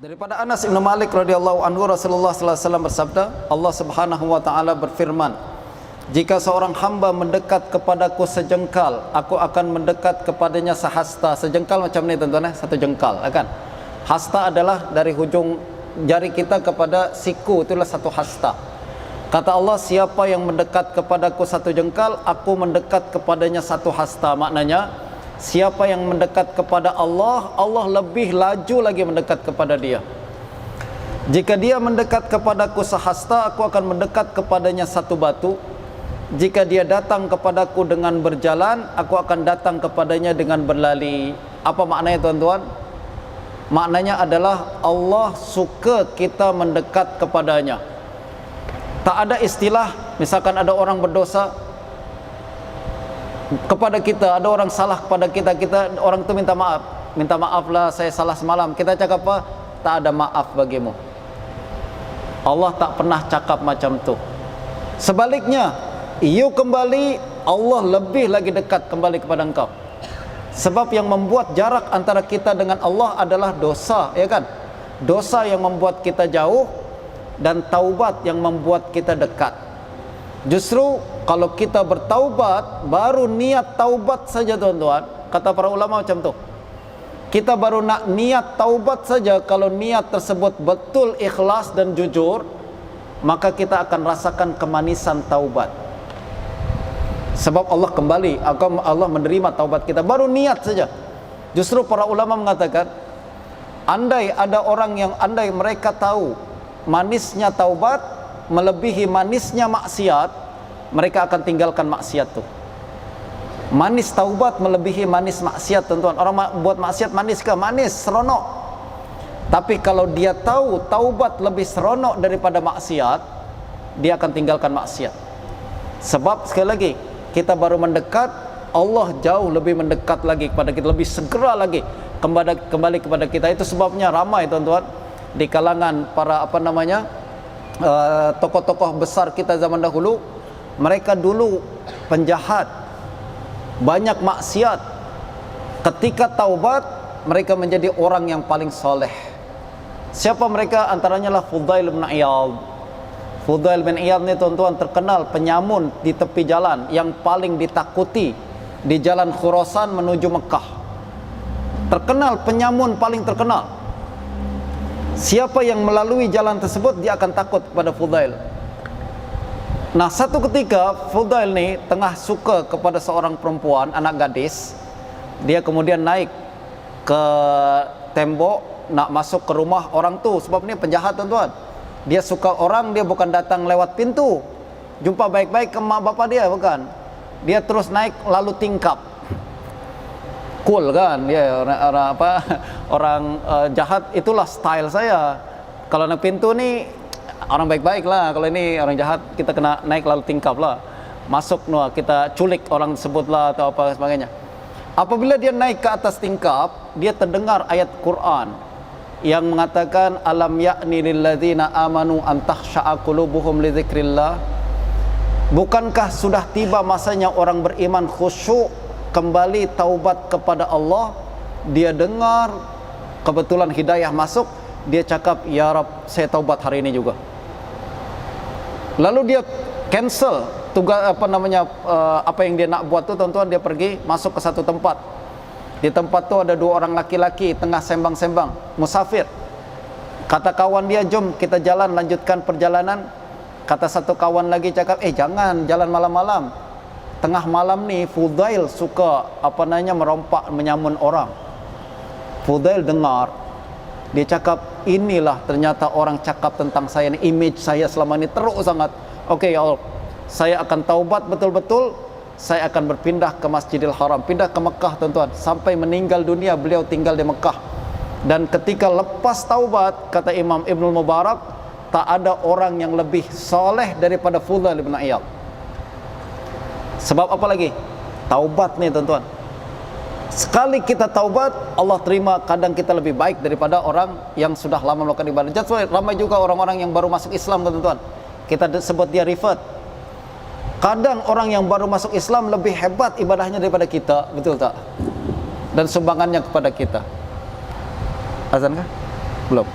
Daripada Anas bin Malik radhiyallahu anhu, Rasulullah sallallahu alaihi wasallam bersabda, Allah Subhanahu wa taala berfirman, jika seorang hamba mendekat kepadaku sejengkal, aku akan mendekat kepadanya sehasta. Sejengkal macam ni tuan-tuan, satu jengkal, kan? Hasta adalah dari hujung jari kita kepada siku, itulah satu hasta. Kata Allah, siapa yang mendekat kepadaku satu jengkal, aku mendekat kepadanya satu hasta. Maknanya, siapa yang mendekat kepada Allah, Allah lebih laju lagi mendekat kepada dia. Jika dia mendekat kepadaku sehasta, aku akan mendekat kepadanya satu batu. Jika dia datang kepadaku dengan berjalan, aku akan datang kepadanya dengan berlari. Apa maknanya tuan-tuan? Maknanya adalah Allah suka kita mendekat kepadanya. Tak ada istilah, misalkan ada orang berdosa kepada kita, ada orang salah kepada kita, orang tu minta maaflah, saya salah semalam. Kita cakap apa? Tak ada maaf bagimu. Allah tak pernah cakap macam tu. Sebaliknya, you kembali, Allah lebih lagi dekat kembali kepada engkau. Sebab yang membuat jarak antara kita dengan Allah adalah dosa, ya kan? Dosa yang membuat kita jauh, dan taubat yang membuat kita dekat. Justru kalau kita bertaubat, baru niat taubat saja tuan-tuan, kata para ulama macam tu. Kita baru nak niat taubat saja, kalau niat tersebut betul ikhlas dan jujur, maka kita akan rasakan kemanisan taubat. Sebab Allah kembali, Allah menerima taubat kita, baru niat saja. Justru para ulama mengatakan, andai mereka tahu manisnya taubat melebihi manisnya maksiat, mereka akan tinggalkan maksiat tu. Manis taubat melebihi manis maksiat, tuan-tuan. Orang buat maksiat manis ke? Manis, seronok. Tapi kalau dia tahu taubat lebih seronok daripada maksiat, dia akan tinggalkan maksiat. Sebab sekali lagi, kita baru mendekat, Allah jauh lebih mendekat lagi kepada kita, lebih segera lagi kembali kepada kita. Itu sebabnya ramai tuan-tuan di kalangan para tokoh-tokoh besar kita zaman dahulu, mereka dulu penjahat, banyak maksiat. Ketika taubat, mereka menjadi orang yang paling soleh. Siapa mereka? Antaranya lah Fudail bin Iyad. Fudail bin Iyad ni tuan-tuan terkenal penyamun di tepi jalan, yang paling ditakuti di jalan Khurasan menuju Mekah. Terkenal, penyamun paling terkenal. Siapa yang melalui jalan tersebut, dia akan takut kepada Fudail. Nah, satu ketika Fudail ni tengah suka kepada seorang perempuan, anak gadis. Dia kemudian naik ke tembok nak masuk ke rumah orang tu. Sebab ni penjahat tuan-tuan. Dia suka orang, dia bukan datang lewat pintu, jumpa baik-baik ke mak bapak dia, bukan. Dia terus naik lalu tingkap. Cool kan? Ya, orang jahat itulah style saya. Kalau nak pintu ni orang baik-baik lah. Kalau ini orang jahat, kita kena naik lalu tingkap lah. Masuk kita culik orang tersebut lah, atau apa sebagainya. Apabila dia naik ke atas tingkap, dia terdengar ayat Quran yang mengatakan, alam ya'ni lilladzina amanu an takhsha'a qulubuhum li dzikrillah. Bukankah sudah tiba masanya orang beriman khusyuk, kembali taubat kepada Allah? Dia dengar, kebetulan hidayah masuk, dia cakap, ya Rab, saya taubat hari ini juga. Lalu dia cancel tugas apa yang dia nak buat tu, tuan-tuan. Dia pergi masuk ke satu tempat. Di tempat tu ada dua orang laki-laki tengah sembang-sembang, musafir. Kata kawan dia, jom kita jalan, lanjutkan perjalanan. Kata satu kawan lagi cakap, jangan jalan malam-malam. Tengah malam ni Fudail suka merompak menyamun orang. Fudail dengar, dia cakap, inilah ternyata orang cakap tentang saya ni, image saya selama ni teruk sangat. Okey ya Allah, saya akan taubat betul-betul. Saya akan berpindah ke Masjidil Haram, pindah ke Mekah tuan-tuan. Sampai meninggal dunia beliau tinggal di Mekah. Dan ketika lepas taubat, kata Imam Ibnul Mubarak, tak ada orang yang lebih soleh daripada Fudail bin Iyad. Sebab apa lagi? Taubat ni tuan-tuan. Sekali kita taubat, Allah terima. Kadang kita lebih baik daripada orang yang sudah lama melakukan ibadah. Jadi ramai juga orang-orang yang baru masuk Islam tuan-tuan. Kita sebut dia rifat. Kadang orang yang baru masuk Islam lebih hebat ibadahnya daripada kita, betul tak? Dan sumbangannya kepada kita. Azan kah? Belum.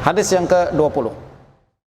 Hadis yang ke-20.